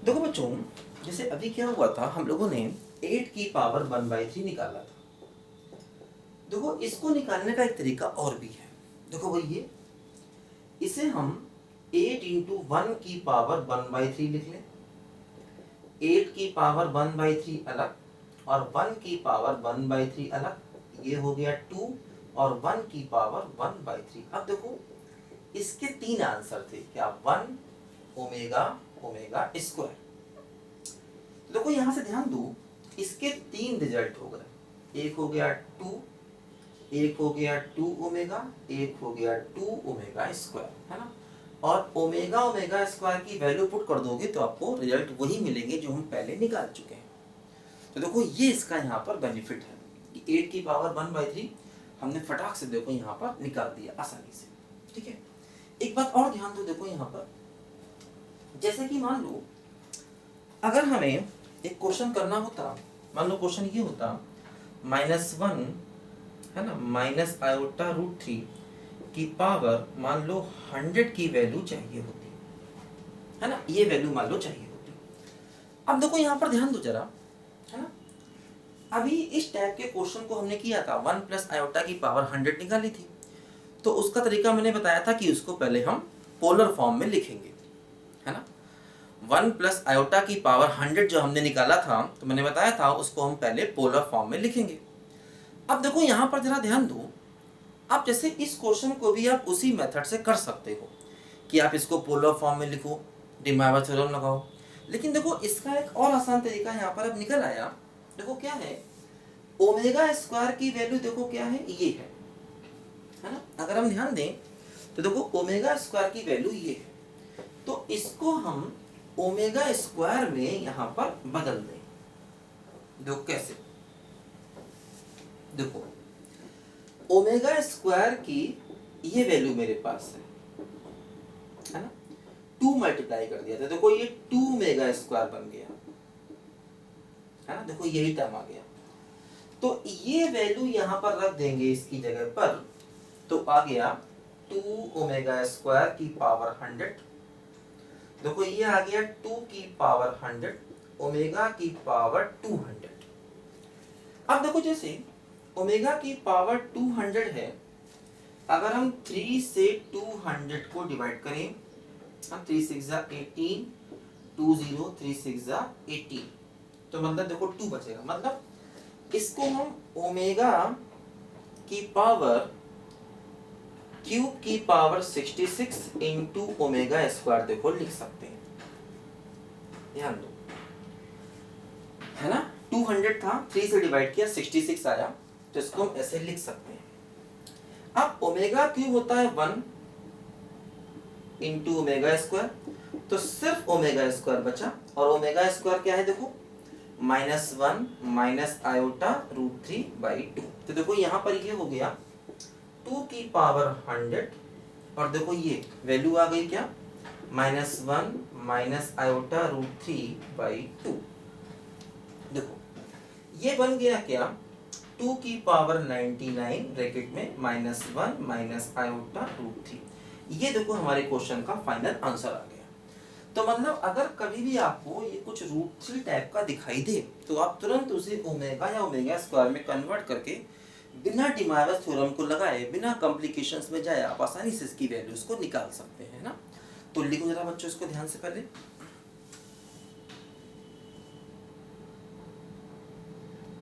देखो बच्चों, जैसे अभी क्या हुआ था, हम लोगों ने 8 की पावर 1/3 निकाला था। देखो इसको निकालने का एक तरीका और भी है। देखो भाई ये, इसे हम 8 इंटू 1 की पावर 1/3 लिख लें। 8 की पावर 1/3 अलग और 1 की पावर 1/3 अलग, ये हो गया 2 और 1 की पावर 1/3। अब देखो इसके तीन आंसर थे, क्या 1 ओमेगा ओमेगा स्क्वायर। तो देखो यहां से ध्यान दो, इसके तीन रिजल्ट हो गए। एक हो गया 2, एक हो गया 2 ओमेगा, एक हो गया 2 ओमेगा स्क्वायर, है ना। और ओमेगा ओमेगा स्क्वायर की वैल्यू पुट कर दोगे तो आपको रिजल्ट वही मिलेंगे जो हम पहले निकाल चुके हैं। तो देखो ये इसका यहाँ पर बेनिफिट है कि 8 की पावर 1/3 हमने फटाक से देखो यहाँ पर निकाल दिया आसानी से। ठीक है, एक बात और ध्यान दो, देखो यहाँ पर जैसे कि मान लो अगर हमें एक क्वेश्चन करना होता, मान लो क्वेश्चन ये होता -1 है ना, माइनस आयोटा रूट 3 की पावर मान लो 100 की वैल्यू चाहिए होती, है ना, ये वैल्यू मान लो चाहिए होती। अब देखो यहाँ पर ध्यान दो जरा, है ना, अभी इस टाइप के क्वेश्चन को हमने किया था, 1 प्लस आयोटा की पावर 100 निकाली थी। तो उसका तरीका मैंने बताया था कि उसको पहले हम पोलर फॉर्म में लिखेंगे, है ना। 1 प्लस आयोटा की पावर 100 जो हमने निकाला था, तो मैंने बताया था उसको हम पहले पोलर फॉर्म में लिखेंगे। अब देखो यहाँ पर जरा ध्यान दो, आप जैसे इस क्वेश्चन को भी आप उसी मेथड से कर सकते हो कि आप इसको पोलर फॉर्म में लिखो, डी माइवर थ्योरम लगाओ। लेकिन देखो इसका एक और आसान तरीका यहाँ पर अब निकल आया। देखो क्या है, ओमेगा स्क्वायर की वैल्यू देखो क्या है, ये है ना। अगर हम ध्यान दें तो देखो ओमेगा स्क्वायर की वैल्यू ये है, तो इसको हम ओमेगा स्क्वायर में यहाँ पर बदल दें। देखो कैसे, देखो ओमेगा स्क्वायर की ये वैल्यू मेरे पास है ना, 2 मल्टीप्लाई कर दिया था, देखो ये 2 ओमेगा स्क्वायर बन गया, है ना, देखो यही टर्म आ गया। तो ये वैल्यू यहाँ पर रख देंगे इसकी जगह पर, तो आ गया 2 ओमेगा स्क्वायर की पावर 100। देखो ये आ गया 2 की पावर 100 ओमेगा की पावर 200। अब देखो जैसे ओमेगा की पावर 200 है, अगर हम 3 से 200 को डिवाइड करें, 3 6 18, 2 0 3 6 18, तो मतलब देखो 2 बचेगा। मतलब इसको हम ओमेगा की पावर क्यूब की पावर 66 इंटू ओमेगा स्क्वायर देखो लिख सकते हैं, ध्यान दो, है ना। 200 था, 3 से डिवाइड किया 66 आया, तो इसको हम ऐसे लिख सकते हैं। अब ओमेगा क्यूब होता है 1 इंटू ओमेगा स्क्वायर, तो सिर्फ ओमेगा स्क्वायर बचा, और ओमेगा स्क्वायर क्या है देखो, -1 माइनस आयोटा रूट 3/2। तो देखो यहाँ पर ये हो गया 2 की पावर 100, और देखो ये वैल्यू आ गई क्या, -1 माइनस आयोटा रूट 3/2। देखो ये बन गया क्या, 2 की पावर 99 ब्रैकेट में -1 माइनस आयोटा रूट 3। ये देखो हमारे क्वेश्चन का फाइनल आंसर आ गया। तो मतलब अगर कभी भी आपको ये कुछ रूट 3 टाइप का दिखाई दे, तो आप तुरंत उसे ओमेगा या ओमेगा स्क्वायर में कन्वर्ट करके बिना डी माइवर थ्योरम को लगाए, बिना कॉम्प्लिकेशंस में जाए, आप आसानी से इसकी वैल्यूज को निकाल सकते हैं ना। तो लिखो जरा बच्चों इसको ध्यान से पहले।